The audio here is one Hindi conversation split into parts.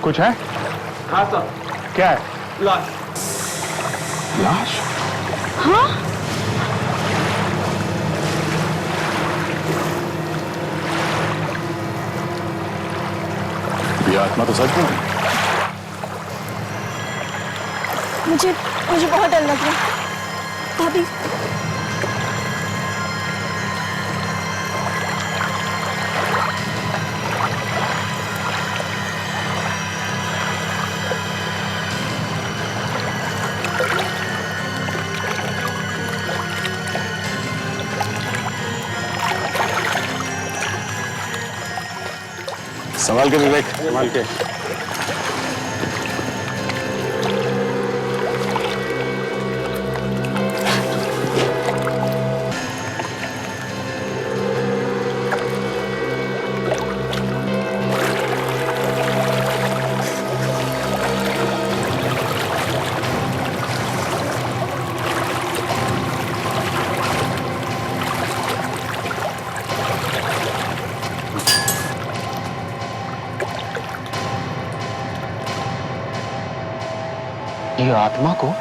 कुछ है? हाँ सर। क्या है? लाश। लाश? हाँ? ये आत्मा तो सच में। मुझे बहुत डर लग रहा है भाभी। संभाल के विवेक, संभाल के। ये आत्मा को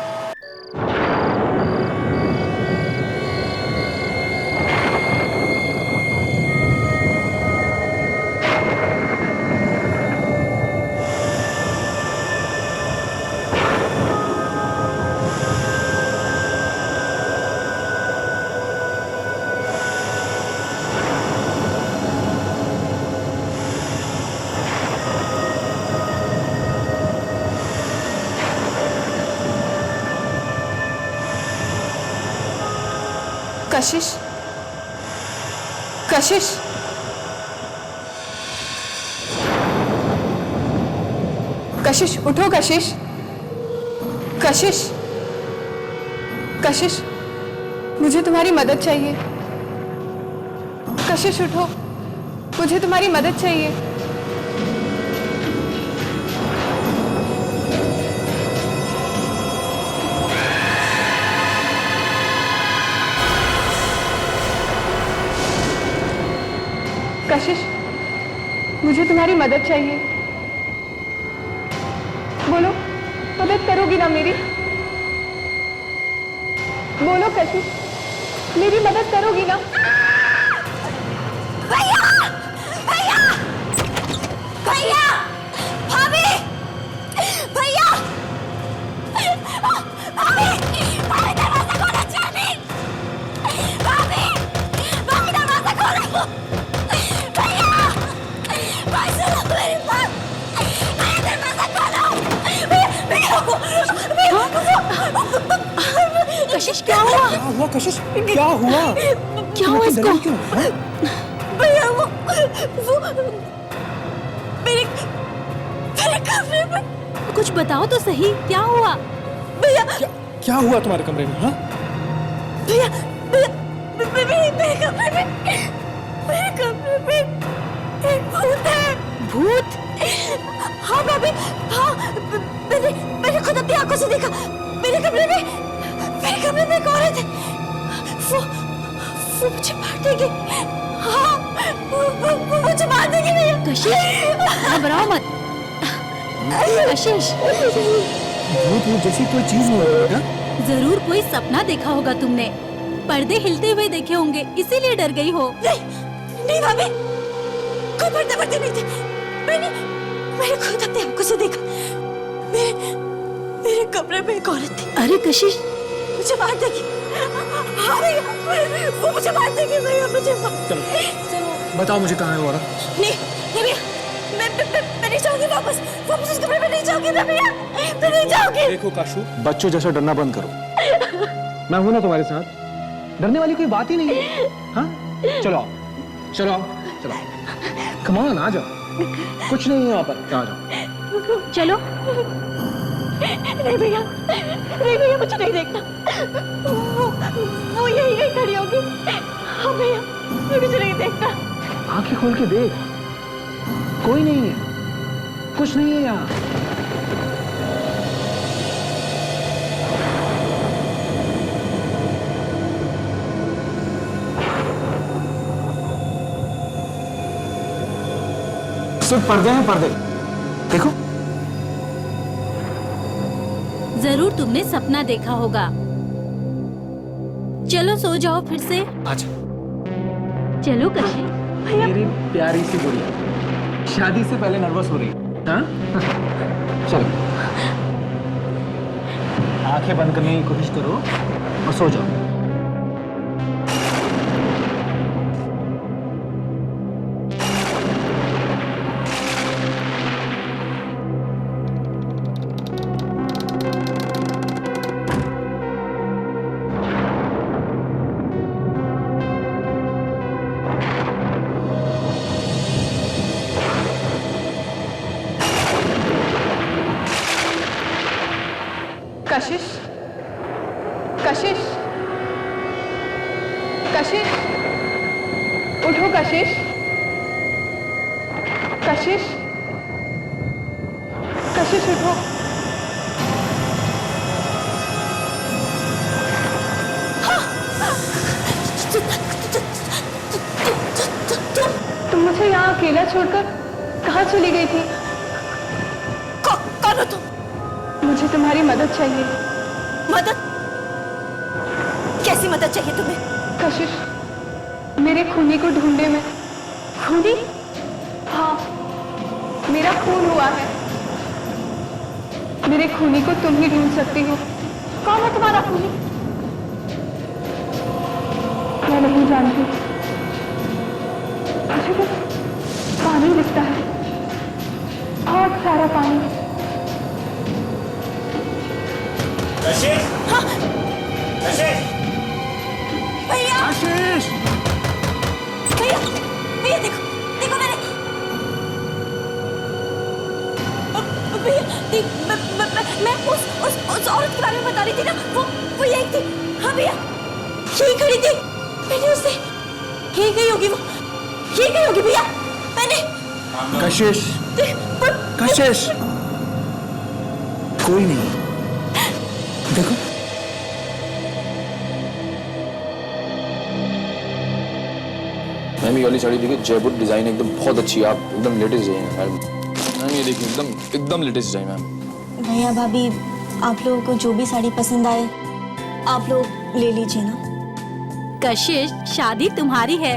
कशिश, कशिश, कशिश, उठो कशिश, कशिश, कशिश, मुझे तुम्हारी मदद चाहिए। कशिश उठो, मुझे तुम्हारी मदद चाहिए। कशिश, मुझे तुम्हारी मदद चाहिए। बोलो, मदद करोगी ना मेरी? बोलो कशिश, मेरी मदद करोगी ना? भैया! भैया! भैया! भाभी! भैया! भाभी! भाभी दरवाजा खोलो चाबी! भाभी! भाभी दरवाजा खोलो! भैया! भाई सुनो मेरी बात! भैया दरवाजा खोलो! कशिश, क्या हुआ? क्या हुआ कशिश? क्या हुआ? क्या हुआ इसको? क्यों? भैया वो मेरे कमरे में। कुछ बताओ तो सही, क्या हुआ? भैया क्या हुआ तुम्हारे कमरे में? हाँ? भैया मेरे कमरे में एक भूत है। भूत? हाँ भाभी, हाँ मैंने खुद अपनी आंखों से देखा। मेरे कमरे में एक औरत है। वो मुझे मार देगी। हाँ, वो मुझे मार देगी भैया। कशिश, घबराओ मत। कशिश, भूत जैसी कोई चीज नहीं होती ना? जरूर कोई सपना देखा होगा तुमने। पर्दे हिलते हुए देखे होंगे, इसीलिए डर गई हो। नहीं भाभी, कोई पर्दे नहीं थे। मैंने खुद अपनी आंखों से देखा। मेरे कमरे में एक औरत थी। अरे कशिश, मुझे मार देगी। हाँ भैया, वो मुझे मार देगी भैया, मुझे चलो बताओ मुझे कहाँ है वो औरत? नहीं भैया, मैं नहीं जाऊंगी वापस उस कमरे में नहीं जाऊंगी मैं भैया, मैं नहीं जाऊंगी। देखो काशू, बच्चों जैसा डरना बंद करो। मैं हूं ना तुम्हारे साथ, डरने वाली कोई बात ही नहीं है। हाँ, चलो आओ, चलो आओ, चलो कम ऑन, आ जाओ। कुछ नहीं है यहाँ पर, आ जाओ। चलो। नहीं भैया, मुझे नहीं देखना। वो यही खड़ी होगी। हाँ भैया, मुझे नहीं देखना। आंखें खोल के देख, कोई नहीं है, कुछ नहीं है यहाँ। सिर्फ पर्दे हैं, पर्दे देखो, जरूर तुमने सपना देखा होगा। चलो सो जाओ फिर से। अच्छा चलो कशिश। मेरी प्यारी सी गुड़िया, शादी से पहले नर्वस हो रही है, हाँ? चलो आंखें बंद करने की कोशिश करो और सो जाओ। कशिश, कशिश, कशिश, उठो कशिश, कशिश, कशिश उठो। तुम मुझे यहाँ अकेला छोड़कर कहाँ चली गई थी? कौन हो तुम? मुझे तुम्हारी मदद चाहिए। मदद? कैसी मदद चाहिए तुम्हें? कशिश, मेरे खूनी को ढूंढने में। खूनी? हाँ, मेरा खून हुआ है। मेरे खूनी को तुम ही ढूंढ सकती हो। कौन है तुम्हारा खूनी? मैं नहीं जानती। मुझे बस पानी दिखता है, बहुत सारा पानी। कशिश! हाँ? कशिश! भैया! आशीष! भैया! भैया देखो, देखो मैंने। भैया, मैं उस औरत के बारे में बता रही थी ना, वो यही थी। हाँ भैया, यही खड़ी थी। मैंने उससे यही गई होगी, वो यही गई होगी भैया। मैंने कशिश! कशिश! कोई नहीं, देखो मैम ये वाली साड़ी देखिए, जयपुर डिजाइन एकदम बहुत अच्छी है, आप एकदम लेटेस्ट डिजाइन है मैम। ये देखिए एकदम लेटेस्ट डिजाइन मैम। भैया भाभी, आप लोगों को जो भी साड़ी पसंद आए आप लोग ले लीजिए ना। कशिश, शादी तुम्हारी है,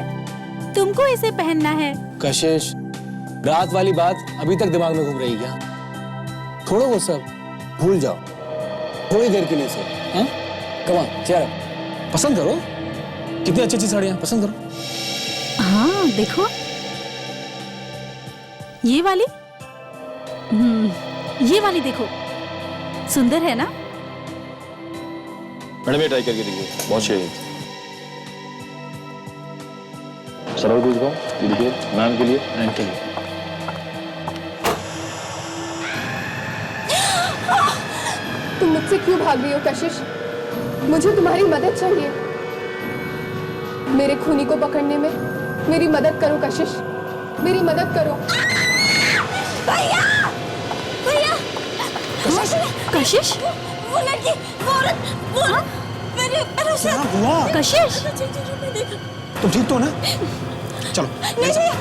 तुमको इसे पहनना है। कशिश, रात वाली बात अभी तक दिमाग में घूम रही क्या? छोड़ो वो सब, भूल जाओ थोड़ी देर के लिए से। हाँ? Come on, cheer up. पसंद करो, कितनी अच्छी अच्छी साड़ियां पसंद करो। हाँ देखो, ये वाली, ये वाली देखो, सुंदर है ना? मैडम ये ट्राई करके देखिए, बहुत सही है। सरल कुछ दो, ये देखिए मैम के लिए, मैम के लिए। तुम मुझसे क्यों भाग रही हो कशिश? मुझे तुम्हारी मदद चाहिए। मेरे खूनी को पकड़ने में मेरी मदद करो कशिश, मेरी मदद करो। भैया! भैया! कशिश? वो लड़की, वो औरत, वो मैंने उसे कशिश? तुम ठीक तो ना? चलो नहीं भैया,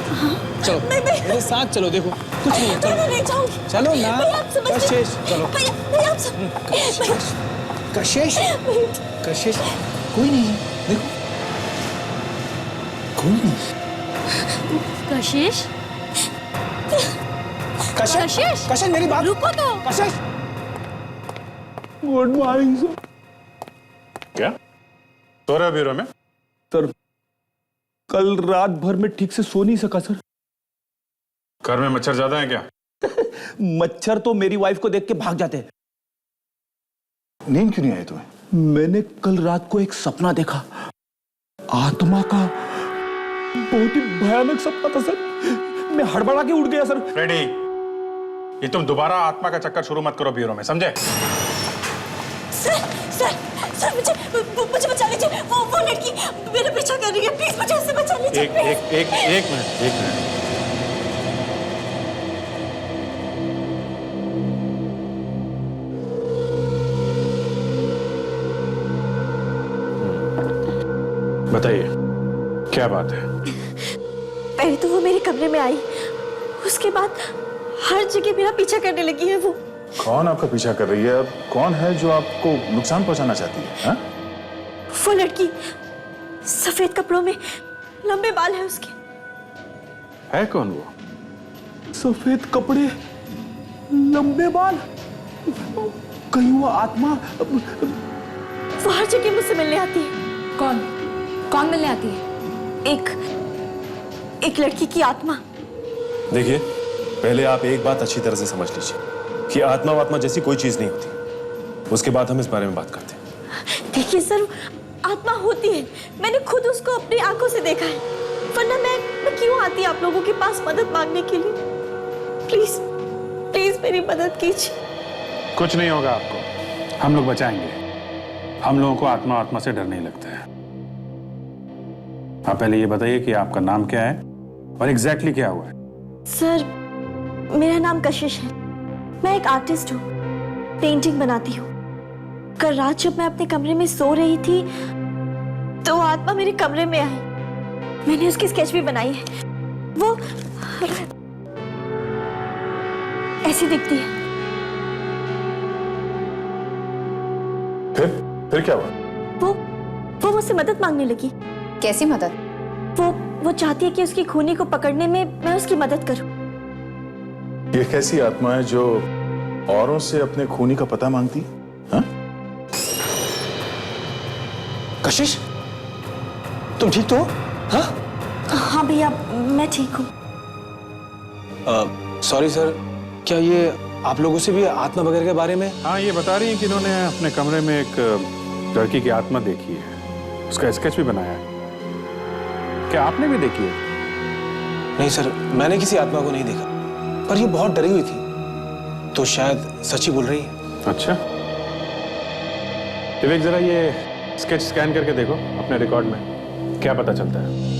चलो मेरे साथ चलो, देखो कुछ नहीं है, चलो नहीं जाऊंगी। चलो ना। भैया आप समझ कशिश चलो। भैया, भैया आप समझ। कशिश, कशिश, कोई नहीं है, देखो कोई नहीं। कशिश? कशिश, कशिश मेरी बात रुको तो। कशिश। Good morning sir. क्या सो रहे हो ब्यूरो में? सर कल रात भर में ठीक से सो नहीं सका सर। घर में मच्छर ज्यादा है क्या? मच्छर तो मेरी वाइफ को देख के भाग जाते हैं। नींद क्यों नहीं आई तुम्हें? मैंने कल रात को एक सपना देखा, आत्मा का। बहुत ही भयानक सपना था सर, मैं हड़बड़ा के उठ गया सर। फ्रेडी, ये तुम दोबारा आत्मा का चक्कर शुरू मत करो ब्यूरो में, समझे? सर मुझे बचा लीजिए। वो लड़की मेरा पीछा कर रही है, प्लीज मुझे उससे बचा लीजिए। एक मिनट। बताइए क्या बात है? पहले तो वो मेरे कमरे में आई, उसके बाद हर जगह मेरा पीछा करने लगी है वो। कौन आपका पीछा कर रही है? अब कौन है जो आपको नुकसान पहुंचाना चाहती है? हाँ? वो लड़की सफेद कपड़ों में, लंबे बाल है उसके। है कौन वो? सफेद कपड़े, लंबे बाल, कहीं वो आत्मा? वो हर जगह मुझसे मिलने आती है। कौन मिलने आती है? एक लड़की की आत्मा। देखिए, पहले आप एक बात अच्छी तरह से समझ लीजिए कि आत्मा वात्मा जैसी कोई चीज नहीं होती। उसके बाद हम इस बारे में बात करते हैं। देखिए सर, आत्मा होती है, मैंने खुद उसको अपनी आंखों से देखा है। वरना मैं क्यों आती आप लोगों के पास मदद मांगने के लिए? प्लीज प्लीज मेरी मदद कीजिए। कुछ नहीं होगा आपको, हम लोग बचाएंगे। हम लोगों को आत्मा से डर नहीं लगता है। आप पहले ये बताइए कि आपका नाम क्या है और एग्जैक्टली क्या हुआ है? सर, मेरा नाम कशिश है। मैं एक आर्टिस्ट हूँ, पेंटिंग बनाती हूँ। कल रात जब मैं अपने कमरे में सो रही थी तो वो आत्मा मेरे कमरे में आई। मैंने उसकी स्केच भी बनाई है। वो ऐसी दिखती है। फिर क्या हुआ? वो मुझसे मदद मांगने लगी। कैसी मदद? वो चाहती है कि उसकी खूनी को पकड़ने में मैं उसकी मदद करूं। ये कैसी आत्मा है जो औरों से अपने खूनी का पता मांगती? हाँ? कशिश, तुम ठीक तो हो? हाँ? हाँ भैया, मैं ठीक हूँ। सॉरी सर, क्या ये आप लोगों से भी आत्मा वगैरह के बारे में? हाँ, ये बता रही हैं कि इन्होंने अपने कमरे में एक लड़की की आत्मा देखी है, उसका स्केच भी बनाया है। क्या आपने भी देखी है? नहीं सर, मैंने किसी आत्मा को नहीं देखा, पर ये बहुत डरी हुई थी, तो शायद सच ही बोल रही है। अच्छा, विवेक जरा ये स्केच स्कैन करके देखो अपने रिकॉर्ड में, क्या पता चलता है।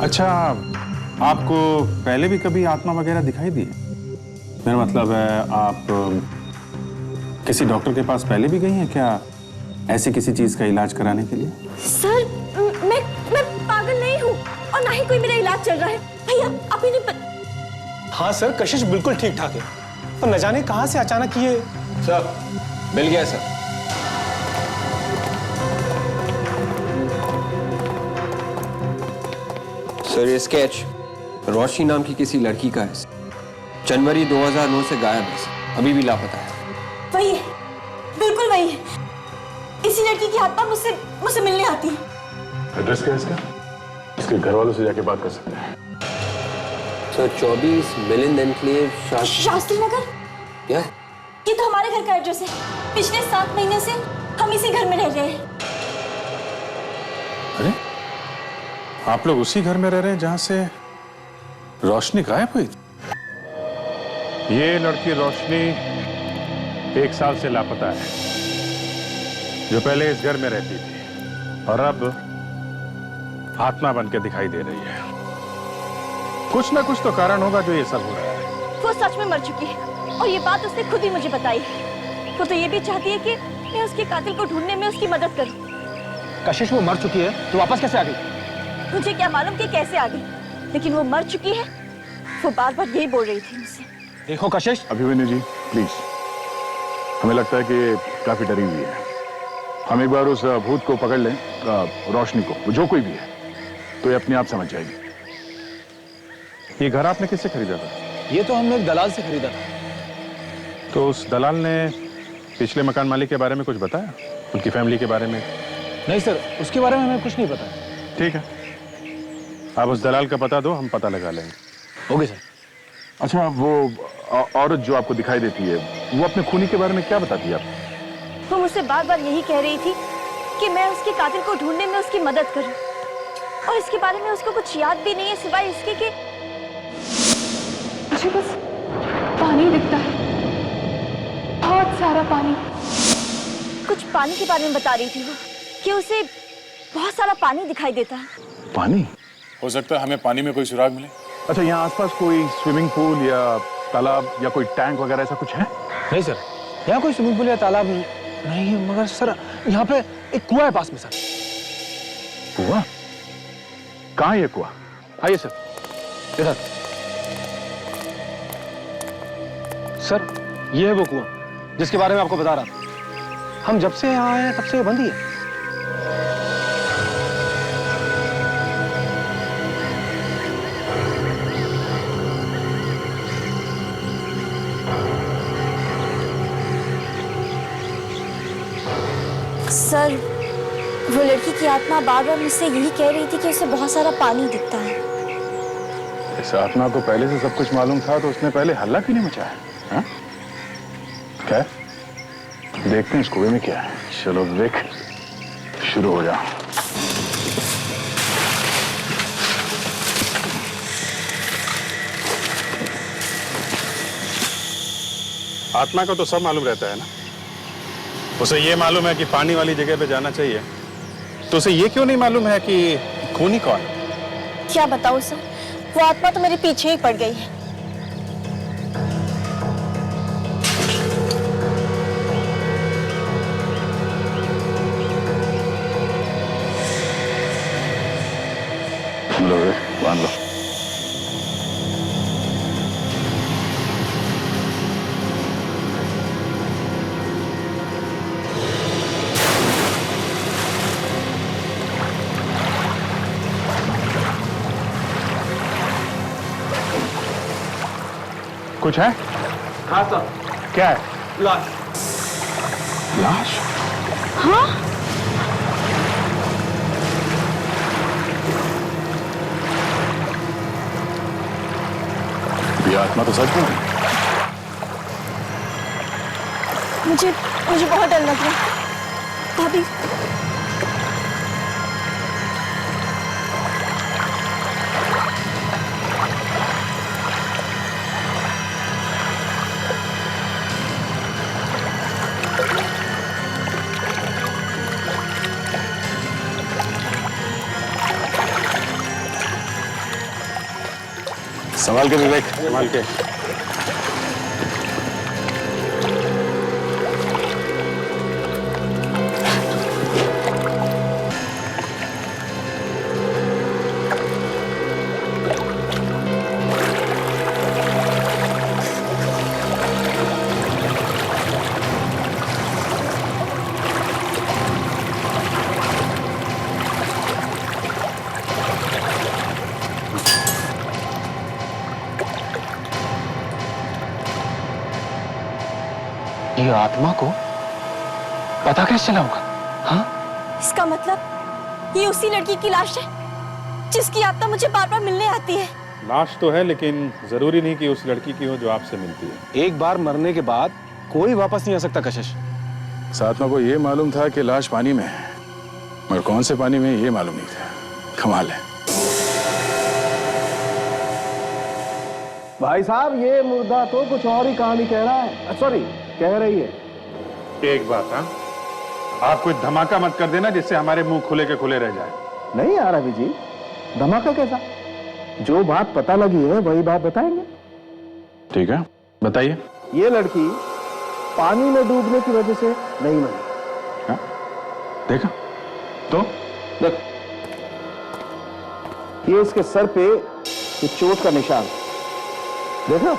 अच्छा, आपको पहले भी कभी आत्मा वगैरह दिखाई दी? मेरा मतलब है, आप किसी डॉक्टर के पास पहले भी गई हैं क्या ऐसी किसी चीज का इलाज कराने के लिए? सर, मैं पागल नहीं हूँ और ना ही कोई मेरा इलाज चल रहा है। भैया, आप इन्हें हाँ सर, कशिश बिल्कुल ठीक ठाक है, पर न जाने कहां से अचानक ये। सर, मिल गया सर। सर, ये स्केच रोशनी नाम की किसी लड़की का है। जनवरी 2009 से गायब है, अभी भी लापता है। वही है, बिल्कुल वही है। इसी लड़की की आत्मा मुझसे मिलने आती है। एड्रेस क्या है इसका? इसके घर वालों से जाके बात कर सकते हैं। Sir, 24 Milind enclave, Shastri Nagar. क्या? ये तो हमारे घर का एड्रेस है। पिछले 7 महीने से हम इसी घर में रह रहे हैं। अरे, आप लोग उसी घर में रह रहे हैं जहां से रोशनी गायब हुई? ये लड़की रोशनी 1 साल से लापता है, जो पहले इस घर में रहती थी और अब आत्मा बनकर दिखाई दे रही है। कुछ ना कुछ तो कारण होगा जो ये सब हो रहा है। वो सच में मर चुकी है और ये बात उसने खुद ही मुझे बताई है। वो तो ये भी चाहती है कि मैं उसके कातिल को ढूंढने में उसकी मदद करूं। कशिश, वो मर चुकी है तो वापस कैसे आ गई? मुझे क्या मालूम कि कैसे आ गई, लेकिन वो मर चुकी है। वो बार बार यही बोल रही थी मुझसे। देखो कशिश, अभिमन्यु जी, प्लीज, हमें लगता है कि ये काफी डरी हुई है। हम एक बार उस भूत को पकड़ लें, रोशनी को, वो जो कोई भी है, तो ये अपने आप समझ जाएगी। ये घर आपने किससे खरीदा था? ये तो हमने एक दलाल से खरीदा था। तो उस दलाल ने पिछले मकान मालिक के बारे में कुछ बताया, उनकी फैमिली के बारे में? नहीं सर, उसके बारे में हमें कुछ नहीं पता। ठीक है, आप उस दलाल का पता दो, हम पता लगा लेंगे। Okay sir. अच्छा, वो औरत जो आपको दिखाई देती है, वो अपने खूनी के बारे में क्या बताती है आपको? वो मुझसे बार बार यही कह रही थी कि मैं उसके कातिल को ढूंढने में उसकी मदद करूं, और इसके बारे में उसको कुछ याद भी नहीं है सिवाय इसके कि मुझे बस पानी दिखता है, बहुत सारा पानी। कुछ पानी के बारे में बता रही थी वो, कि उसे बहुत सारा पानी दिखाई देता है। पानी? हो सकता है हमें पानी में कोई सुराग मिले। अच्छा, यहाँ आसपास कोई स्विमिंग पूल या तालाब या कोई टैंक वगैरह ऐसा कुछ है? नहीं सर, यहाँ कोई स्विमिंग पूल या तालाब नहीं है, मगर सर यहाँ पे एक कुआं है पास में सर। कुआं? कहाँ ये कुआं? आइए सर, इधर। सर, ये है वो कुआं जिसके बारे में आपको बता रहा था। हम जब से यहाँ आए हैं तब से वो बंद ही है। सर, वो लड़की की आत्मा बार बार मुझसे यही कह रही थी कि उसे बहुत सारा पानी दिखता है। इस आत्मा को पहले से सब कुछ मालूम था तो उसने पहले हल्ला क्यों नहीं मचाया? हाँ? क्या? देखते हैं इस कुएं में क्या है। चलो देख, शुरू हो जाओ। आत्मा को तो सब मालूम रहता है ना। उसे ये मालूम है कि पानी वाली जगह पे जाना चाहिए, तो उसे ये क्यों नहीं मालूम है कि खूनी कौन है? क्या बताऊं सर, वो आत्मा तो मेरे पीछे ही पड़ गई है। लो रे, बांध लो। कुछ है? हाँ सर। क्या है? लाश। लाश? हाँ? ये आत्मा तो सच में। मुझे बहुत डर लग रहा है। भाभी, संभाल के विवेक, संभाल के। ये आत्मा को पता कैसे चला होगा? हाँ? इसका मतलब ये उसी लड़की की लाश है जिसकी आत्मा मुझे बार बार मिलने आती है। लाश तो है, लेकिन जरूरी नहीं कि उस लड़की की हो जो आपसे मिलती है। एक बार मरने के बाद कोई वापस नहीं आ सकता कशिश। इस आत्मा को ये मालूम था कि लाश पानी में है, मगर कौन से पानी में ये मालूम नहीं था। कमाल है। भाई साहब, ये मुर्दा तो कुछ और ही कहानी कह रहा है। सॉरी, कह रही है। एक बात, हाँ, आप कोई धमाका मत कर देना जिससे हमारे मुंह खुले के खुले रह जाए। नहीं यार अभी जी, धमाका कैसा? जो बात पता लगी है वही बात बताएंगे। ठीक है, बताइए। ये लड़की पानी में डूबने की वजह से नहीं मरी। हाँ? देखा तो? देख, ये इसके सर पे ये चोट का निशान देखा।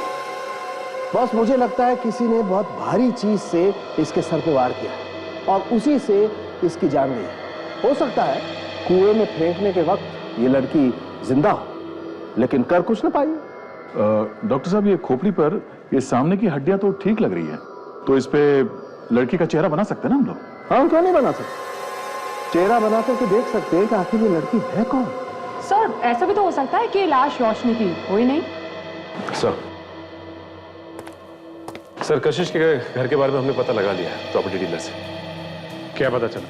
बस मुझे लगता है किसी ने बहुत भारी चीज से इसके सर पे वार किया और उसी से इसकी जान गई। हो सकता है कुएं में फेंकने के वक्त ये लड़की जिंदा हो, लेकिन कर कुछ ना पाई। डॉक्टर साहब, ये खोपड़ी पर ये सामने की हड्डियां तो ठीक लग रही है, तो इस पे लड़की का चेहरा बना सकते हैं ना हम लोग? हाँ, क्यों नहीं बना सकते? चेहरा बना करके देख सकते हैं कि आखिर ये लड़की है कौन। सर, ऐसा भी तो हो सकता है कि लाश रोशनी की हो ही नहीं। सर, कशिश के घर के बारे में हमने पता लगा लिया है प्रॉपर्टी डीलर से। क्या पता चला?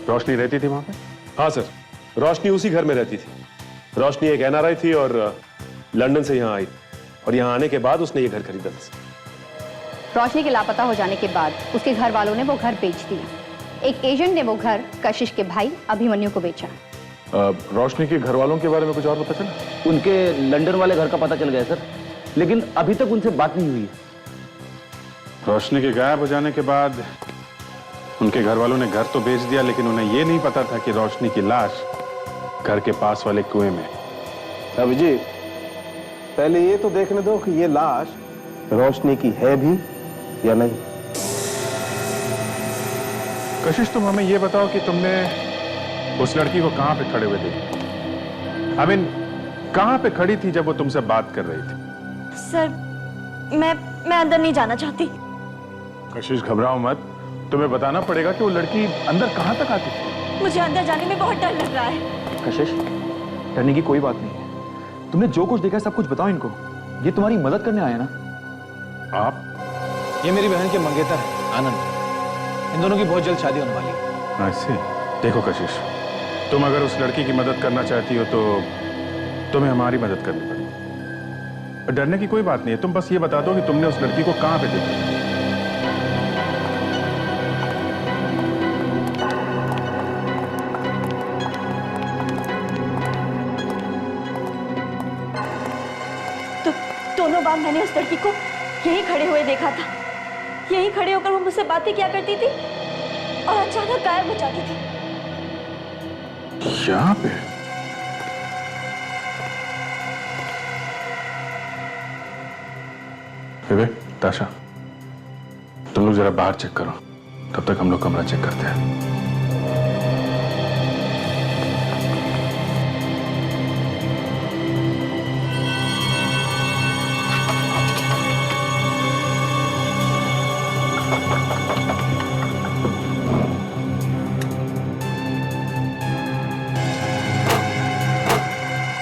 रोशनी रहती थी वहां पे? हाँ सर, रोशनी उसी घर में रहती थी। रोशनी एक एनआरआई थी और लंदन से यहाँ आई, और यहाँ आने के बाद उसने ये घर खरीदा था। रोशनी के लापता हो जाने के बाद उसके घर वालों ने वो घर बेच दिया। एक एजेंट ने वो घर कशिश के भाई अभिमन्यु को बेचा। रोशनी के घर वालों के बारे में कुछ और पता चला? उनके लंदन वाले घर का पता चल गया सर, लेकिन अभी तक उनसे बात नहीं हुई है। रोशनी के गायब हो जाने के बाद उनके घर वालों ने घर तो बेच दिया, लेकिन उन्हें यह नहीं पता था कि रोशनी की लाश घर के पास वाले कुएं में। अभिजीत, पहले ये तो देखने दो कि ये लाश रोशनी की है भी या नहीं। कशिश, तुम हमें यह बताओ कि तुमने उस लड़की को कहां पे खड़े हुए देखा? आई मीन, कहां पे खड़ी थी जब वो तुमसे बात कर रही थी? सर मैं अंदर नहीं जाना चाहती। कशिश, घबराओ मत, तुम्हें बताना पड़ेगा कि वो लड़की अंदर कहां तक आती थी। मुझे अंदर जाने में बहुत डर लग रहा है। कशिश, डरने की कोई बात नहीं है। तुमने जो कुछ देखा सब कुछ बताओ इनको। ये तुम्हारी मदद करने आए ना। आप? ये मेरी बहन के मंगेतर है आनंद। इन दोनों की बहुत जल्द शादी होने वाली है। ऐसे देखो कशिश, तुम अगर उस लड़की की मदद करना चाहती हो तो तुम्हें हमारी मदद करनी पड़ेगी। डरने की कोई बात नहीं है, तुम बस ये बता दो कि तुमने उस लड़की को कहां पे देखा। दोनों बार मैंने उस लड़की को यहीं खड़े हुए देखा था। यहीं खड़े होकर वो मुझसे बातें किया करती थी और अचानक गायब हो जाती थी। यहाँ पे? विवेक, ताशा, तुम लोग जरा बाहर चेक करो, तब तक हम लोग कमरा चेक करते हैं।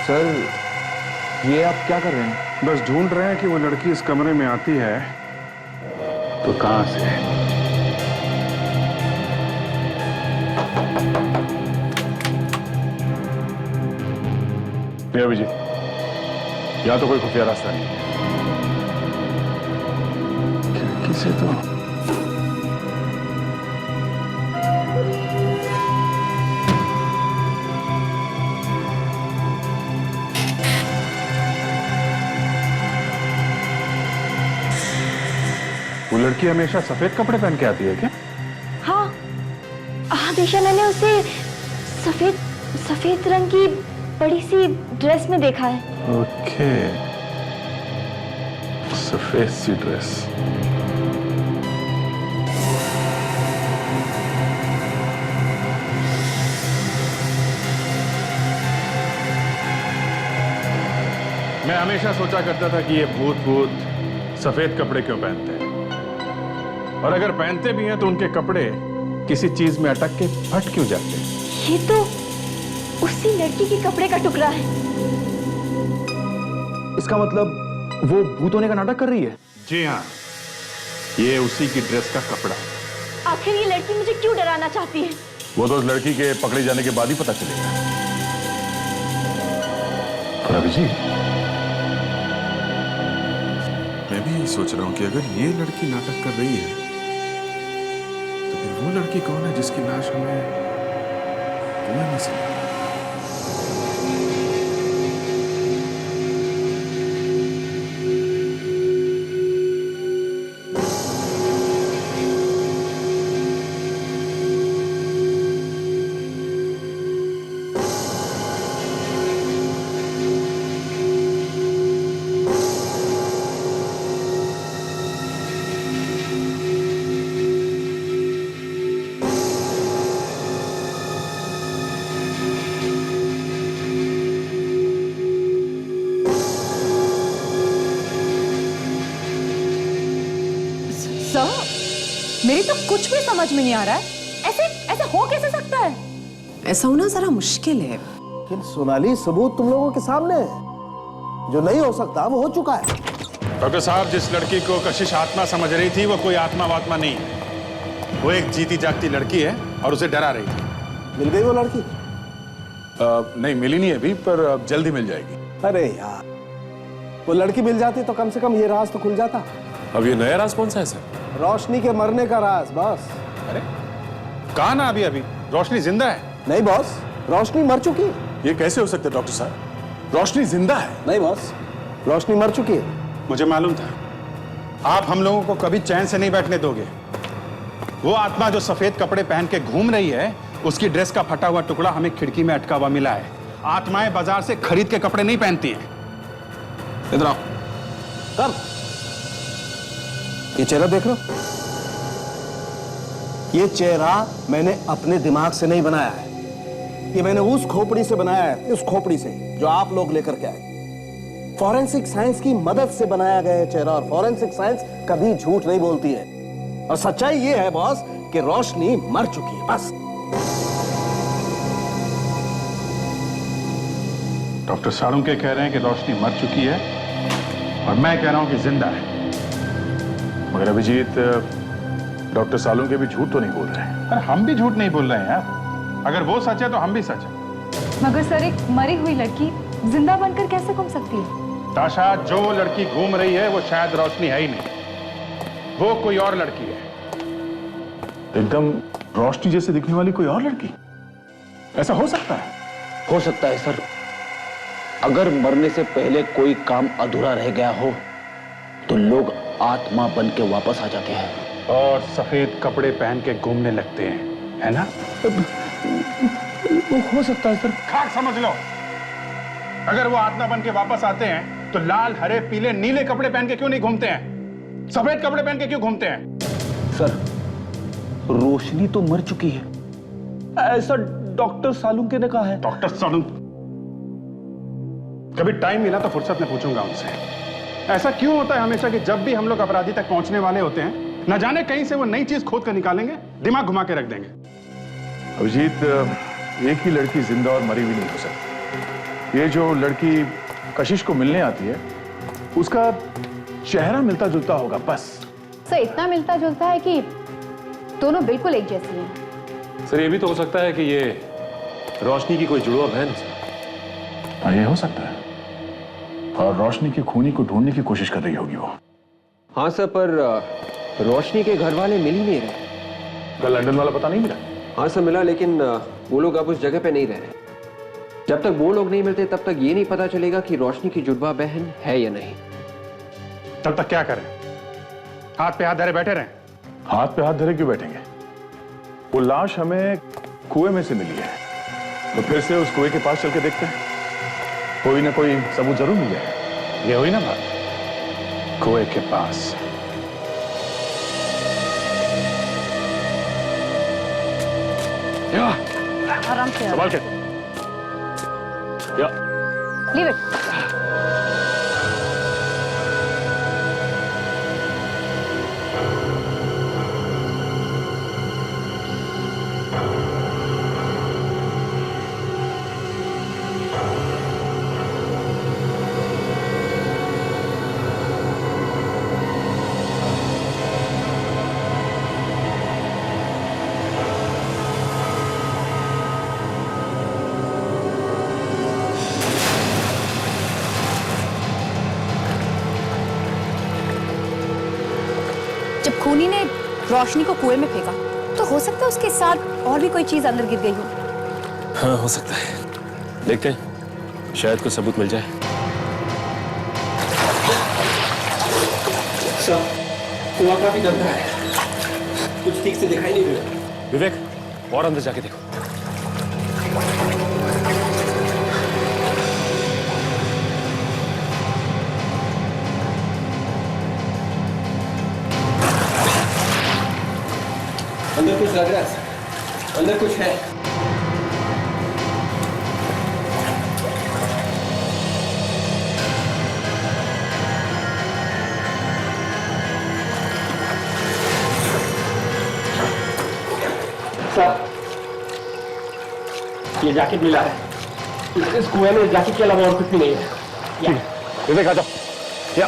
सर, ये आप क्या कर रहे हैं? बस ढूंढ रहे हैं कि वो लड़की इस कमरे में आती है तो कहां से। नहीं अभिजीत, यहां तो कोई खुफिया रास्ता नहीं है। खिड़की से तो वो लड़की हमेशा सफेद कपड़े पहन के आती है क्या? हाँ दिशा, मैंने उसे सफेद रंग की बड़ी सी ड्रेस में देखा है। ओके, सफेद सी ड्रेस। मैं हमेशा सोचा करता था कि ये भूत सफेद कपड़े क्यों पहनते हैं, और अगर पहनते भी हैं तो उनके कपड़े किसी चीज में अटक के फट क्यों जाते हैं। ये तो उसी लड़की के कपड़े का टुकड़ा है। इसका मतलब वो भूत होने का नाटक कर रही है? जी हाँ, ये उसी की ड्रेस का कपड़ा। आखिर ये लड़की मुझे क्यों डराना चाहती है? वो तो उस लड़की के पकड़े जाने के बाद ही पता चलेगा। और अभिजीत, मैं भी यही सोच रहा हूं कि अगर ये लड़की नाटक कर रही है तो फिर वो लड़की कौन है जिसकी लाश हमें कुएं में से मिली? मेरी तो कुछ भी समझ में नहीं आ रहा है। ऐसे हो कैसे सकता है? ऐसा होना जरा मुश्किल है। लेकिन सोनाली, सबूत तुम लोगों के सामने है। जो नहीं हो सकता वो हो चुका है। डॉक्टर साहब, जिस लड़की को कशिश आत्मा समझ रही थी वो कोई आत्मा वात्मा नहीं है। वो एक जीती जागती लड़की है और उसे डरा रही थी। मिल गई वो लड़की? नहीं मिली नहीं अभी, पर जल्दी मिल जाएगी। अरे यार, वो लड़की मिल जाती तो कम से कम ये राज तो खुल जाता। अब ये नया राज कौन सा है सर? रोशनी के मरने का राज बॉस। अरे कहा ना अभी रोशनी जिंदा है। नहीं बॉस, रोशनी मर चुकी है। ये कैसे हो सकता है डॉक्टर साहब? रोशनी जिंदा है? नहीं बॉस, रोशनी मर चुकी है। मुझे मालूम था आप हम लोगों को कभी चैन से नहीं बैठने दोगे। वो आत्मा जो सफेद कपड़े पहन के घूम रही है, उसकी ड्रेस का फटा हुआ टुकड़ा हमें खिड़की में अटका हुआ मिला है। आत्माएं बाजार से खरीद के कपड़े नहीं पहनती हैं। इधर आओ। कब? ये चेहरा देख रहे हो? ये चेहरा मैंने अपने दिमाग से नहीं बनाया है, ये मैंने उस खोपड़ी से बनाया है, उस खोपड़ी से जो आप लोग लेकर के आए। फॉरेंसिक साइंस की मदद से बनाया गया है चेहरा, और फॉरेंसिक साइंस कभी झूठ नहीं बोलती है। और सच्चाई ये है बॉस कि रोशनी मर चुकी है, बस। डॉक्टर साळुंके कह रहे हैं कि रोशनी मर चुकी है और मैं कह रहा हूं कि जिंदा है। मगर अभिजीत, डॉक्टर साळुंके भी झूठ तो नहीं बोल रहे हैं। अरे हम भी झूठ नहीं बोल रहे हैं यार। अगर वो सच है तो हम भी सच है। मगर सर, एक मरी हुई लड़की जिंदा बनकर कैसे घूम सकती है? ताशा, जो लड़की घूम रही है वो शायद रोशनी है ही नहीं, वो कोई और लड़की है। एकदम रोशनी जैसे दिखने वाली कोई और लड़की? ऐसा हो सकता है? हो सकता है सर। अगर मरने से पहले कोई काम अधूरा रह गया हो तो लोग आत्मा बन के वापस आ जाते हैं और सफेद कपड़े पहन के घूमने लगते हैं, है ना? वो हो सकता है सर। खाक समझ लो। अगर वो आत्मा बन के वापस आते हैं तो लाल, हरे, पीले, नीले कपड़े पहन के क्यों नहीं घूमते हैं? सफेद कपड़े पहन के क्यों घूमते हैं? सर, रोशनी तो मर चुकी है, ऐसा डॉक्टर सालुंके ने कहा है। डॉक्टर सालुंके? कभी टाइम मिला तो फुर्सत में पूछूंगा उनसे। ऐसा क्यों होता है हमेशा कि जब भी हम लोग अपराधी तक पहुंचने वाले होते हैं, न जाने कहीं से वो नई चीज खोद कर निकालेंगे, दिमाग घुमा के रख देंगे। अभिजीत, एक ही लड़की जिंदा और मरी हुई नहीं हो सकती। ये जो लड़की कशिश को मिलने आती है, उसका चेहरा मिलता जुलता होगा बस। सर, इतना मिलता जुलता है कि दोनों बिल्कुल एक जैसी हैं। सर, ये भी तो हो सकता है कि ये रोशनी की कोई जुड़वा बहन हो। हाँ, ये हो सकता है। और रोशनी की खूनी को ढूंढने की कोशिश कर रही होगी वो। हाँ सर, पर रोशनी के घर वाले मिल ही नहीं रहे। कल लंदन वाला पता नहीं मिला? हाँ सर, मिला, लेकिन वो लोग अब उस जगह पे नहीं रह रहे। जब तक वो लोग नहीं मिलते तब तक ये नहीं पता चलेगा कि रोशनी की जुड़वा बहन है या नहीं। तब तक क्या करें? हाथ पे हाथ धरे बैठे रहें? हाथ पे हाथ धरे क्यों बैठेंगे? वो लाश हमें कुएं में से मिली है, तो फिर से उस कुएं के पास चल के देखते हैं, कोई ना कोई सबूत जरूर मिल जाएगा। ये हुई ना बात, कुएं के पास। आराम से संभाल के। Leave it. जब खूनी ने रोशनी को कुएं में फेंका तो हो सकता है उसके साथ और भी कोई चीज अंदर गिर गई हो। हाँ, हो सकता है। देखते हैं, शायद कोई सबूत मिल जाए। सर, कुआं काफी गंदा है, कुछ ठीक से दिखाई नहीं दे रहा। विवेक, और अंदर जाके देखो। अंदर कुछ लग रहा है, अंदर कुछ है। सर, ये जैकेट मिला है। इस कुएं में जैकेट के अलावा और कुछ भी नहीं है। विवेक, आ जाओ। या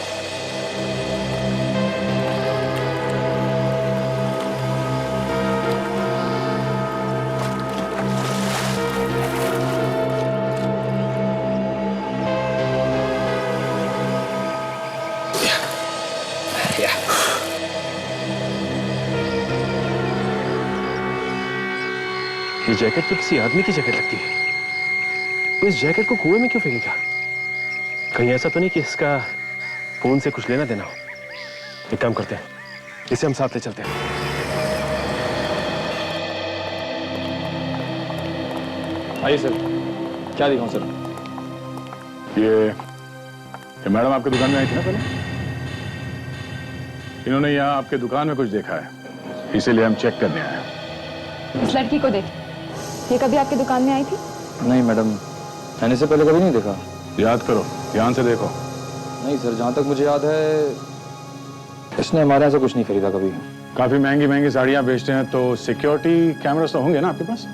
ये जैकेट तो किसी आदमी की जैकेट लगती है। तो इस जैकेट को कुएं में क्यों फेंकेगा? कहीं ऐसा तो नहीं कि इसका खून से कुछ लेना देना हो? एक काम करते हैं, इसे हम साथ ले चलते हैं। आइए सर, क्या दिखाऊं सर? ये मैडम आपकी दुकान में आई थी ना पहले? इन्होंने यहाँ आपके दुकान में कुछ देखा है, इसीलिए हम चेक करने आए हैं। इस लड़की को देख, ये कभी आपकी दुकान में आई थी? नहीं मैडम, मैंने इसे पहले कभी नहीं देखा। याद करो, ध्यान से देखो। नहीं सर, जहाँ तक मुझे याद है इसने हमारे यहाँ से कुछ नहीं खरीदा कभी। काफी महंगी महंगी साड़ियाँ बेचते हैं तो सिक्योरिटी कैमरास तो होंगे ना आपके पास?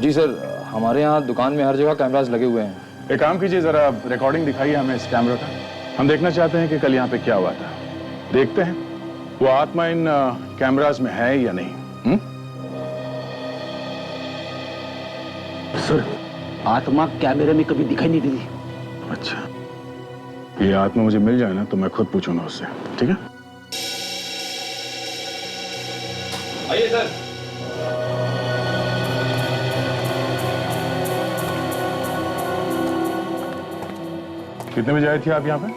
जी सर, हमारे यहाँ दुकान में हर जगह कैमरास लगे हुए हैं। एक काम कीजिए, जरा रिकॉर्डिंग दिखाइए हमें इस कैमरा का। हम देखना चाहते हैं कि कल यहाँ पे क्या हुआ था। देखते हैं वो आत्मा इन कैमरास में है या नहीं। सर, आत्मा कैमरे में कभी दिखाई नहीं देती। अच्छा, ये आत्मा मुझे मिल जाए ना तो मैं खुद पूछूंगा उससे, ठीक है? आइए सर। कितने बजे आई थी आप यहाँ पे?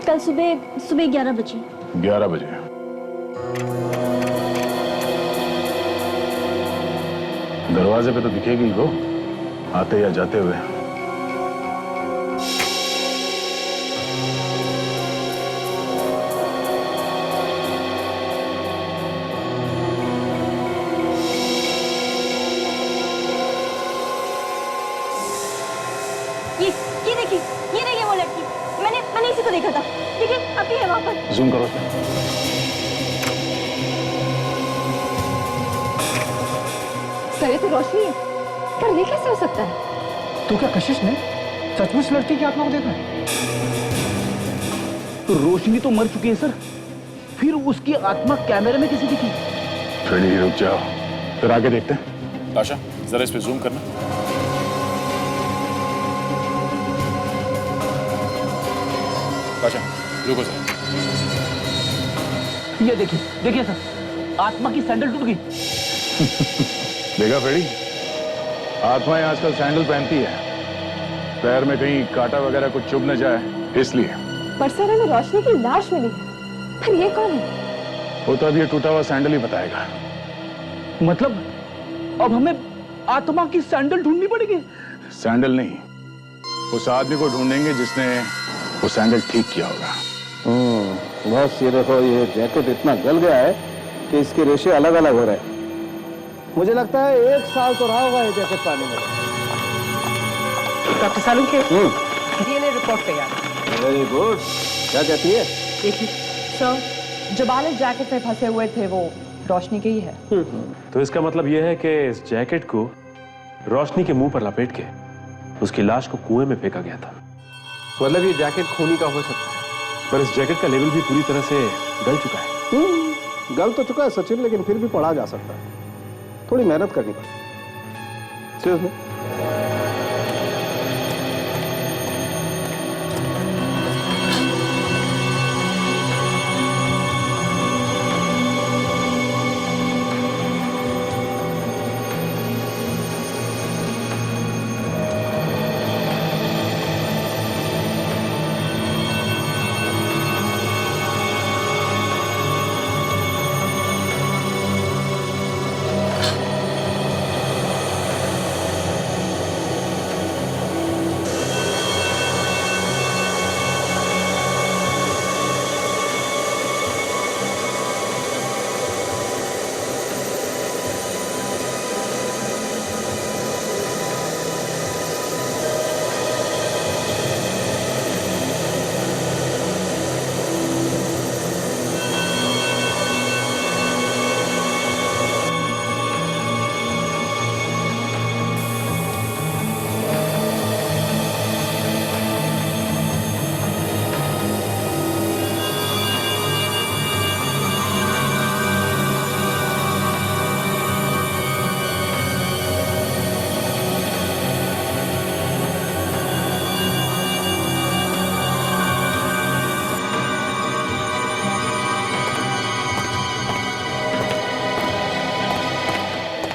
कल सुबह 11 बजे। 11 बजे। दरवाजे पे तो दिखेगी वो, आते या जाते हुए। ये देखिए वो लड़की, मैंने इसी को देखा था। देखिए अभी है वहां पर। जूम करो उसमें। सर ये तो रोशनी है, पर ये कैसे हो सकता है? तो क्या कशिश ने सचमुच लड़की की आत्मा को देखा है? तो रोशनी तो मर चुकी है सर, फिर उसकी आत्मा कैमरे में कैसे दिखी? फ्रेडी रुक जाओ, फिर आगे देखते हैं। आशा जरा इस पे जूम करना। आशा रुको सर। ये देखिए सर, आत्मा की सैंडल टूट गई। देखा फ्रेडी, आत्माएं आजकल सैंडल पहनती है, पैर में कहीं कांटा वगैरह कुछ चुभ न जाए इसलिए। पर सर हमें रोशनी की लाश मिली है, पर ये कौन है? वो तो अभी ये टूटा हुआ सैंडल ही बताएगा। मतलब अब हमें आत्मा की सैंडल ढूंढनी पड़ेगी? सैंडल नहीं, उस आदमी को ढूंढेंगे जिसने वो सैंडल ठीक किया होगा। बस ये देखो, ये जैकेट इतना गल गया है कि इसके रेशे अलग अलग हो रहे हैं। मुझे लगता है 1 साल तो रहा होगा ये जैकेट पाने में। डॉक्टर सालुंखे, डीएनए रिपोर्ट तैयार। Very good. क्या कहती है? देखिए सर, जो बाल इस जैकेट में फंसे हुए थे वो रोशनी के ही है। तो इसका मतलब यह है कि इस जैकेट को रोशनी के मुंह पर लपेट के उसकी लाश को कुएं में फेंका गया था। मतलब ये जैकेट खूनी का हो सकता है, पर इस जैकेट का लेवल भी पूरी तरह से गल चुका है। गल तो चुका है सचिन, लेकिन फिर भी पढ़ा जा सकता है। थोड़ी मेहनत करनी पड़ेगी। सीरियस में।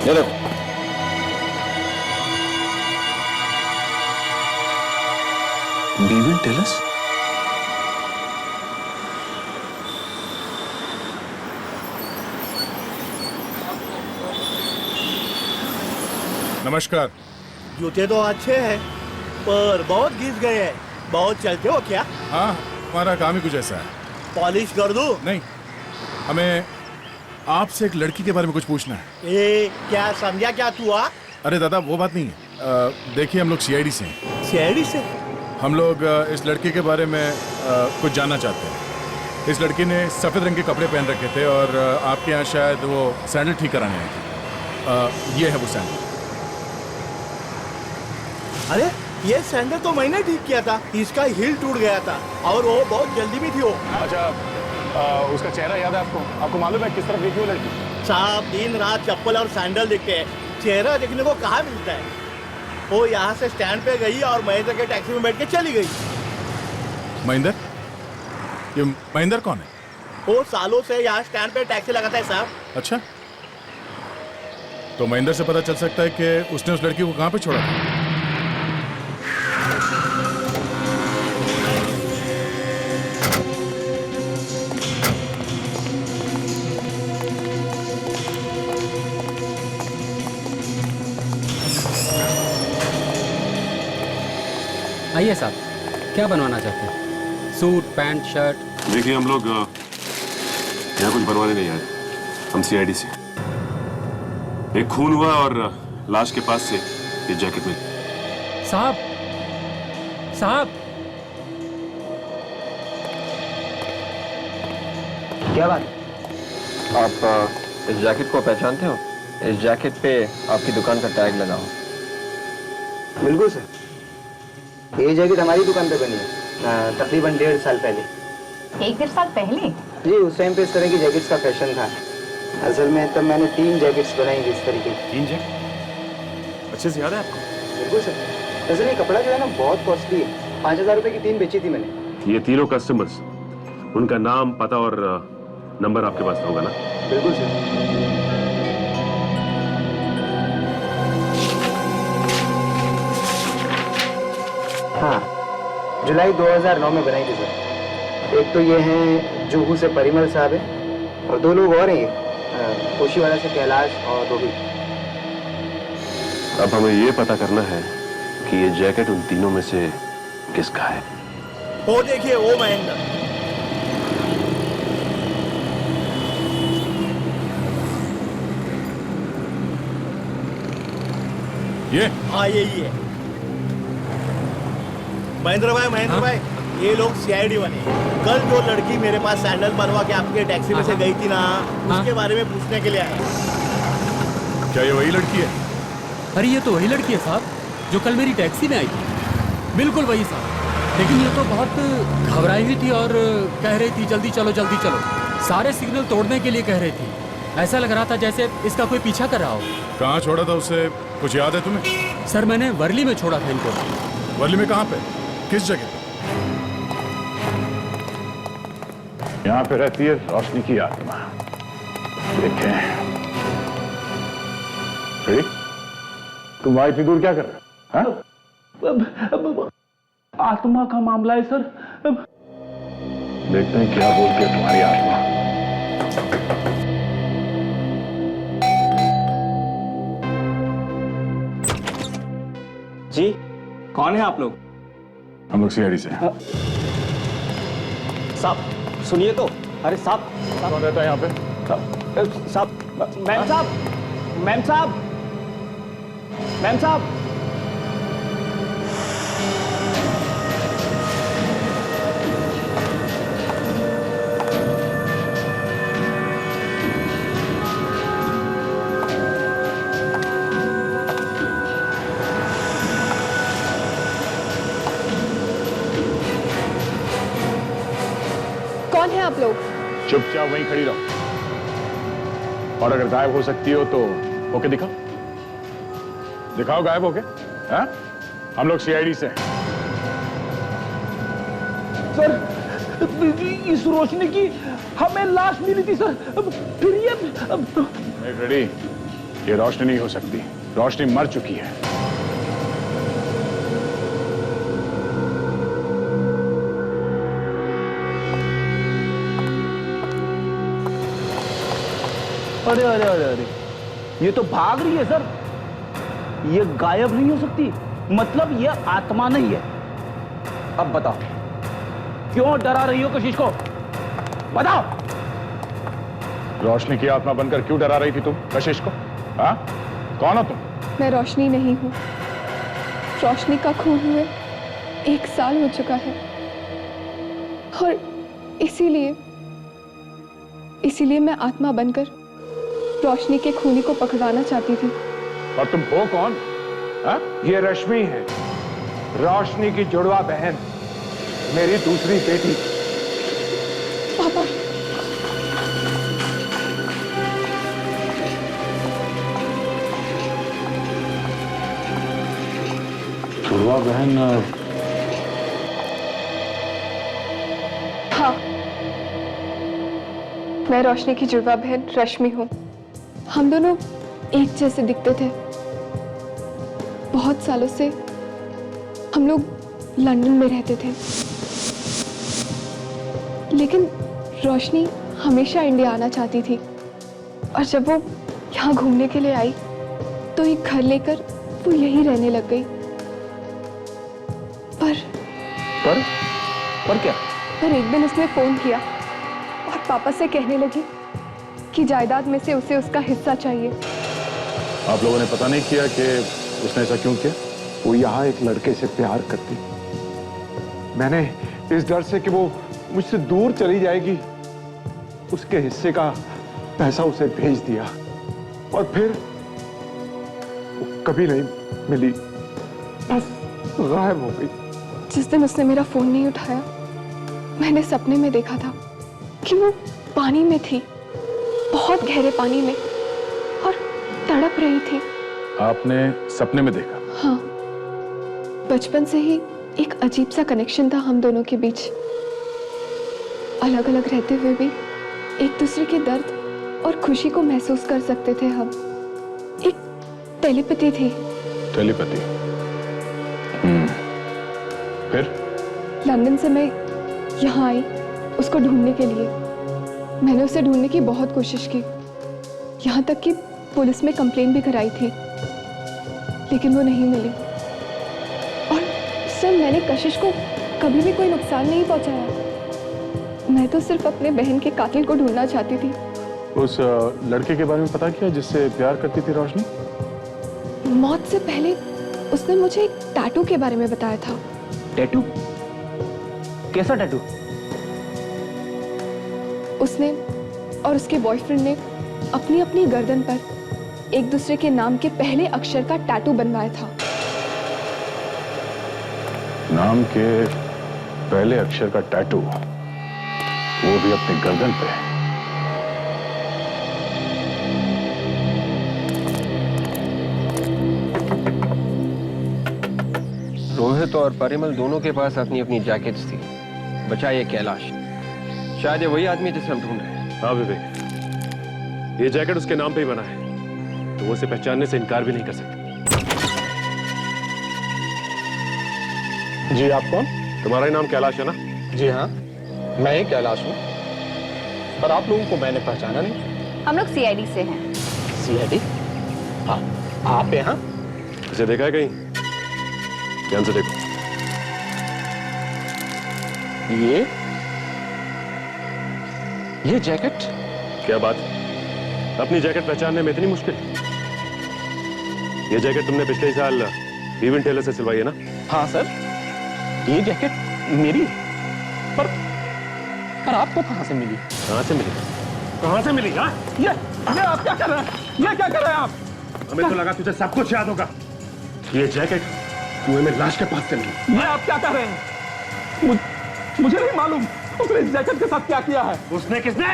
ये देखो, Vivian tell us? नमस्कार। जूते तो अच्छे हैं पर बहुत घिस गए हैं। बहुत चलते हो क्या? हाँ, हमारा काम ही कुछ ऐसा है। पॉलिश कर दूं? नहीं, हमें आपसे एक लड़की के बारे में कुछ पूछना है। क्या समझा क्या तू? अरे दादा वो बात नहीं है। देखिए हम लोग सीआईडी से हैं। सीआईडी से? हम लोग इस लड़की के बारे में कुछ जानना चाहते हैं। इस लड़की ने सफ़ेद रंग के कपड़े पहन रखे थे और आपके यहाँ शायद वो सैंडल ठीक कराने आई थी। ये है वो सैंडल। अरे ये सैंडल तो मैंने ठीक किया था। इसका हील टूट गया था और वो बहुत जल्दी में थी वो। अच्छा, उसका चेहरा याद है आपको? आपको मालूम है किस तरफ देखी वो लड़की? साहब दिन रात चप्पल और सैंडल दिखते हैं, चेहरा देखने को कहाँ मिलता है। वो यहाँ से स्टैंड पे गई और महेंद्र के टैक्सी में बैठ के चली गई। महेंद्र? ये महेंद्र कौन है? वो सालों से यहाँ स्टैंड पे टैक्सी लगाता है साहब। अच्छा, तो महेंद्र से पता चल सकता है कि उसने उस लड़की को कहाँ पे छोड़ा था। आइए साहब, क्या बनवाना चाहते हैं? Suit, pant, shirt? देखिए हम लोग यहाँ कुछ बनवाने नहीं आए, हम सीआईडी से। एक खून हुआ और लाश के पास से ये जैकेट मिली। साहब, साहब, क्या बात? आप इस जैकेट को पहचानते हो? इस जैकेट पे आपकी दुकान का टैग लगा हो। बिल्कुल सर, ये जैकेट हमारी दुकान पे बनी है तकरीबन 1.5 साल पहले। 1-1.5 साल पहले? जी, उस टाइम पे इस तरह की जैकेट्स का फैशन था। असल में तब मैंने 3 जैकेट्स बनाई थी इस तरीके की। 3 जैकेट? अच्छे से याद है आपको? बिल्कुल सर। असल में कपड़ा जो है ना बहुत कॉस्टली है। 5000 रुपए की 3 बेची थी मैंने। ये तीनों कस्टमर्स, उनका नाम, पता और नंबर आपके पास होगा ना? बिल्कुल सर। हाँ, जुलाई 2009 में बनाई थी सर। एक तो ये हैं जुहू से परिमल साहब है और 2 लोग और हैं, कोशीवाड़ा से कैलाश और रोहित। अब हमें ये पता करना है कि ये जैकेट उन तीनों में से किसका है। वो देखिए, वो महेंद्र। ये? हाँ यही है। महेंद्र भाई, ये लोग सीआईडी वाले। कल जो लड़की मेरे पास सैंडल बनवा के आपके टैक्सी में से गई थी ना, उसके बारे में पूछने के लिए आए। क्या ये वही लड़की है? अरे ये तो वही लड़की है साहब, जो कल मेरी टैक्सी में आई थी। बिल्कुल वही साहब, लेकिन ये तो बहुत घबराई हुई थी और कह रही थी जल्दी चलो जल्दी चलो। सारे सिग्नल तोड़ने के लिए कह रही थी। ऐसा लग रहा था जैसे इसका कोई पीछा कर रहा हो। कहाँ छोड़ा था उसे, कुछ याद है तुम्हें? सर मैंने वर्ली में छोड़ा था इनको। वर्ली में कहाँ पे, किस जगह पे? यहाँ पे रहती है रोशनी की आत्मा। देखें, तुम वहां इतनी दूर क्या कर रहे हो? हाँ? आत्मा का मामला है सर। देखते हैं क्या बोलती है तुम्हारी आत्मा। जी, कौन है आप लोग? हम लोग सीआईडी से हैं। साहब सुनिए तो। अरे साहब, कौन रहता है यहाँ पे? साहब, मैम साहब, मैम साहब, मैम साहब। कौन है आप लोग? चुपचाप वहीं खड़ी रहो, और अगर गायब हो सकती हो तो होके दिखाओ। दिखाओ गायब होके। हाँ? हम लोग सीआईडी से हैं। सर, इस रोशनी की हमें लाश मिली थी सर। फिर ये नहीं रेडी, ये रोशनी नहीं हो सकती। रोशनी मर चुकी है। अरे अरे अरे अरे, ये तो भाग रही है सर। ये गायब नहीं हो सकती, मतलब ये आत्मा नहीं है। अब बताओ, क्यों डरा रही हो कशिश को? बताओ। रोशनी की आत्मा बनकर क्यों डरा रही थी तुम कशिश को? हाँ, कौन हो तुम? मैं रोशनी नहीं हूँ। रोशनी का खून हुए 1 साल हो चुका है और इसीलिए मैं आत्मा बनकर रोशनी के खूनी को पकड़वाना चाहती थी। और तुम हो कौन? हा? ये रश्मि है, रोशनी की जुड़वा बहन, मेरी दूसरी बेटी। पापा, जुड़वा बहन? हाँ, मैं रोशनी की जुड़वा बहन रश्मि हूँ। हम दोनों एक जैसे दिखते थे। बहुत सालों से हम लोग लंदन में रहते थे, लेकिन रोशनी हमेशा इंडिया आना चाहती थी और जब वो यहाँ घूमने के लिए आई तो एक घर लेकर वो यहीं रहने लग गई। पर क्या? पर एक दिन उसने फोन किया और पापा से कहने लगी कि जायदाद में से उसे उसका हिस्सा चाहिए। आप लोगों ने पता नहीं किया कि उसने ऐसा क्यों किया? वो यहाँ एक लड़के से प्यार करती। मैंने इस डर से कि वो मुझसे दूर चली जाएगी, उसके हिस्से का पैसा उसे भेज दिया और फिर वो कभी नहीं मिली, बस गायब हो गई। जिस दिन उसने मेरा फोन नहीं उठाया, मैंने सपने में देखा था कि वो पानी में थी, बहुत गहरे पानी में, और तड़प रही थी। आपने सपने में देखा? हाँ, बचपन से ही एक अजीब सा कनेक्शन था हम दोनों के बीच। अलग अलग रहते हुए भी एक दूसरे के दर्द और खुशी को महसूस कर सकते थे हम। एक टेलीपैथी थी। टेलीपैथी? फिर? लंदन से मैं यहाँ आई उसको ढूंढने के लिए। मैंने उसे ढूंढने की बहुत कोशिश की, यहाँ तक कि पुलिस में कंप्लेन भी कराई थी, लेकिन वो नहीं मिली। और सर, मैंने कशिश को कभी भी कोई नुकसान नहीं पहुंचाया। मैं तो सिर्फ अपने बहन के कातिल को ढूंढना चाहती थी। उस लड़के के बारे में पता किया जिससे प्यार करती थी रोशनी? मौत से पहले उसने मुझे एक टैटू के बारे में बताया था। टैटू? कैसा टैटू? उसने और उसके बॉयफ्रेंड ने अपनी अपनी गर्दन पर एक दूसरे के नाम के पहले अक्षर का टैटू बनवाया था। नाम के पहले अक्षर का टैटू, वो भी अपनी गर्दन पे? रोहित और परिमल दोनों के पास अपनी अपनी जैकेट्स थी। बचा ये कैलाश, शायद ये वही आदमी जिसे हम ढूंढ रहे हैं। हाँ विवेक, ये जैकेट उसके नाम पे ही बना है, तो वो उसे पहचानने से इनकार भी नहीं कर सकते। जी, आप कौन? तुम्हारा ही नाम कैलाश है ना? जी हाँ, मैं ही कैलाश हूँ, पर आप लोगों को मैंने पहचाना नहीं। हम लोग सीआईडी से हैं। सीआईडी? हाँ, आप यहाँ? इसे देखा है कहीं? ध्यान से देखो। ये जैकेट? क्या बात, अपनी जैकेट पहचानने में इतनी मुश्किल? ये जैकेट तुमने पिछले साल इवेंट टेलर से सिलवाई है ना? हाँ सर, ये जैकेट मेरी। पर आपको कहाँ से मिली? कहाँ से मिली? कहाँ से मिली? हाँ? ये आप क्या कर रहे हैं? ये क्या कर रहे हैं आप? हमें तो लगा तुझे सब कुछ याद होगा। ये जैकेट कुएं में लाश के पास से मिली। ये आप क्या कर रहे हैं? मुझे नहीं मालूम उसने इस जैकेट के साथ क्या किया है। उसने? किसने?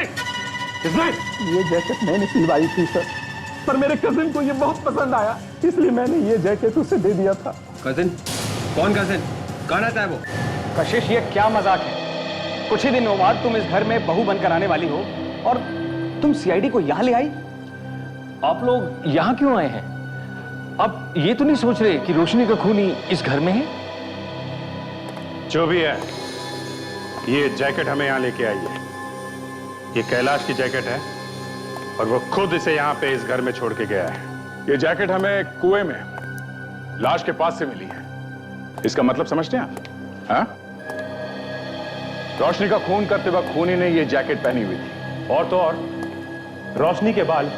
ये जैकेट मैंने सिलवाई थी सर, पर मेरे कजिन को ये बहुत पसंद आया, इसलिए मैंने ये जैकेट उसे दे दिया था। कजिन? कौन कजिन? कहाँ रहता है वो? कशिश, ये क्या मजाक है? कुछ ही दिनों बाद तुम इस घर में बहू बनकर आने वाली हो और तुम सीआईडी को यहाँ ले आई। आप लोग यहाँ क्यों आए हैं? अब ये तो नहीं सोच रहे कि रोशनी का खूनी इस घर में है? जो भी है, ये जैकेट हमें यहाँ लेके आई है। ये कैलाश की जैकेट है और वो खुद इसे यहाँ पे इस घर में छोड़ के गया है। ये जैकेट हमें कुएं में लाश के पास से मिली है। इसका मतलब समझते हैं आप? हाँ? रोशनी का खून करते वक्त खूनी ने ये जैकेट पहनी हुई थी। और तो और रोशनी के बाल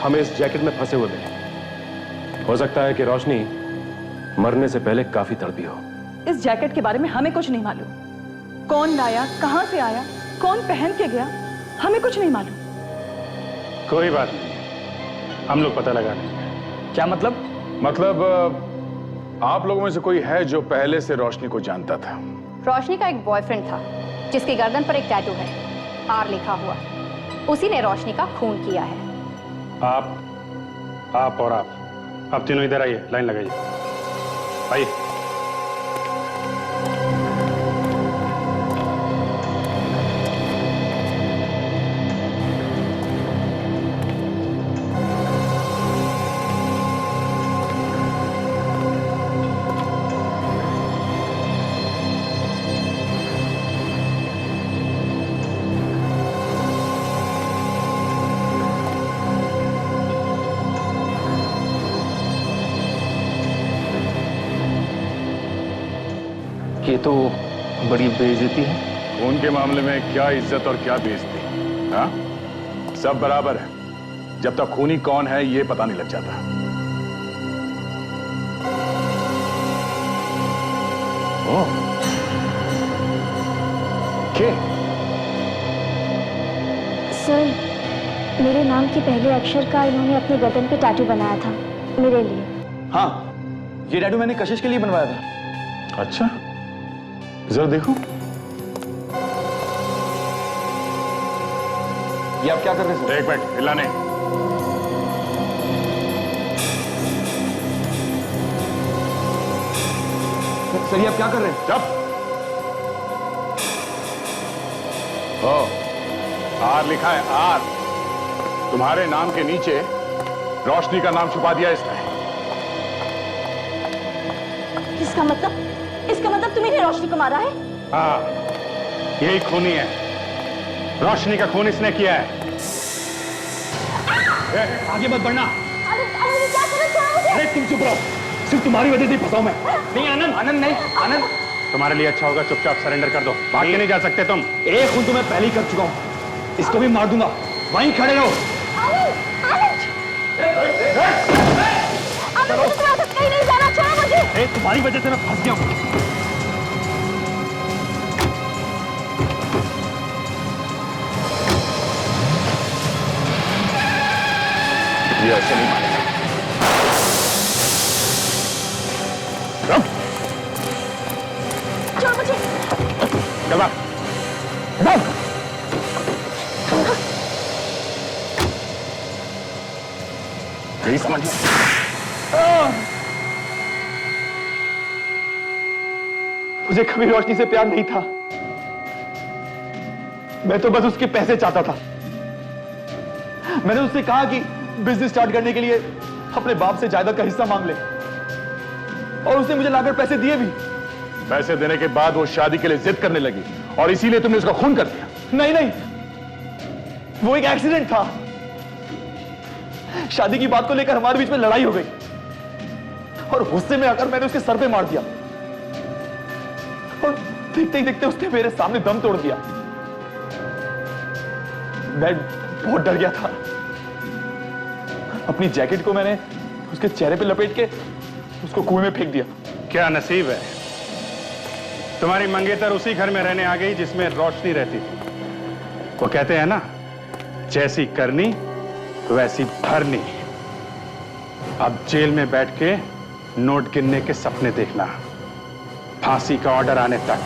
हमें इस जैकेट में फंसे हुए मिले। हो सकता है कि रोशनी मरने से पहले काफी तड़पी हो। इस जैकेट के बारे में हमें कुछ नहीं मालूम। कौन लाया, कहां से आया, कौन पहन के गया, हमें कुछ नहीं मालूम। कोई बात नहीं, हम लोग पता लगा लेंगे। क्या मतलब? मतलब आप लोगों में से कोई है जो पहले से रोशनी को जानता था? रोशनी का एक बॉयफ्रेंड था जिसकी गर्दन पर एक टैटू है, आर लिखा हुआ। उसी ने रोशनी का खून किया है। आप और आप तीनों इधर आइए, लाइन लगाइए। आइए। ये तो बड़ी बेइज्जती है। खून के मामले में क्या इज्जत और क्या बेइज्जती? हाँ, सब बराबर है जब तक खूनी कौन है ये पता नहीं लग जाता। ओह, के? सर, मेरे नाम के पहले अक्षर का इन्होंने अपने गर्दन पे टैटू बनाया था मेरे लिए। हाँ, ये टैटू मैंने कशिश के लिए बनवाया था। अच्छा, जरा देखो। ये आप क्या कर रहे हैं सर? एक मिनट, हिला नहीं। सर ये आप क्या कर रहे हैं? चुप। आर लिखा है, आर। तुम्हारे नाम के नीचे रोशनी का नाम छुपा दिया इसने। इसका मतलब तुम इन्हें रोशनी को मारा है? हाँ, यही खूनी है। रोशनी का खून इसने किया है। आगे मत बढ़ना। क्या कर रहे हो? अरे तुम चुप रहो, सिर्फ तुम्हारी वजह से फंसा मैं। नहीं आनंद नहीं आनंद। तुम्हारे लिए अच्छा होगा चुपचाप सरेंडर कर दो, भाग के नहीं जा सकते तुम। एक खून तो मैं पहले ही कर चुका हूं, इसको भी मार दूंगा। वहीं खड़े रहो। कहीं नहीं जाना, छोड़ो मुझे। तुम्हारी वजह से मैं फंस गया हूं। ये ऐसे नहीं मानेगा। छोड़ो मुझे। चल भाग। मुझे कभी रोशनी से प्यार नहीं था। मैं तो बस उसके पैसे चाहता था। मैंने उससे कहा कि बिजनेस स्टार्ट करने के लिए अपने बाप से जायदाद का हिस्सा मांग ले, और उसने मुझे लाकर पैसे दिए भी। पैसे देने के बाद वो शादी के लिए जिद करने लगी और इसीलिए तुमने उसका खून कर दिया। नहीं, वो एक एक्सीडेंट था। शादी की बात को लेकर हमारे बीच में लड़ाई हो गई और गुस्से में आकर मैंने उसके सर पे मार दिया, और देखते ही देखते उसने मेरे सामने दम तोड़ दिया। मैं बहुत डर गया था। अपनी जैकेट को मैंने उसके चेहरे पे लपेट के उसको कुएं में फेंक दिया। क्या नसीब है, तुम्हारी मंगेतर उसी घर में रहने आ गई जिसमें रोशनी रहती थी। वो कहते हैं ना, जैसी करनी वैसी भरनी। अब जेल में बैठ के नोट गिनने के सपने देखना, फांसी का ऑर्डर आने तक।